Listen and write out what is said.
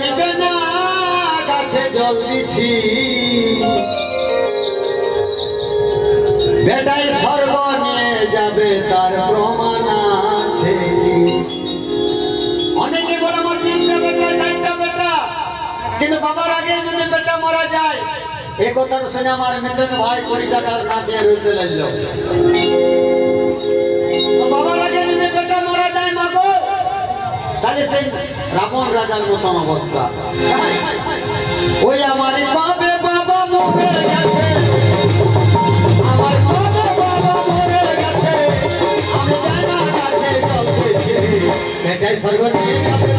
নিবে না গাছে জল দিছি বেটাই স্বর্গ নিয়ে যাবে তার প্রমাণ আছে। অনেকে বলে আমার তিনটা বেটা চারটা বেটা, কিন্তু বাবার আগে যদি বেটা মারা যায় এই কথাটা শুনে আমার মিথুন ভাই 20 টাকা না দিয়ে রইতে লাগলো। বাবার আগে যদি বেটা মারা যায় মা গো, তাহলে সেই রাবণ রাজার মতন অবস্থা। ওই আমার বাবে বাবা মরে গেছে, আমার বাবে বাবা মরে গেছে, আমি জানা গাছে জল দিছি, বেটাই স্বর্গ নিয়ে যাবে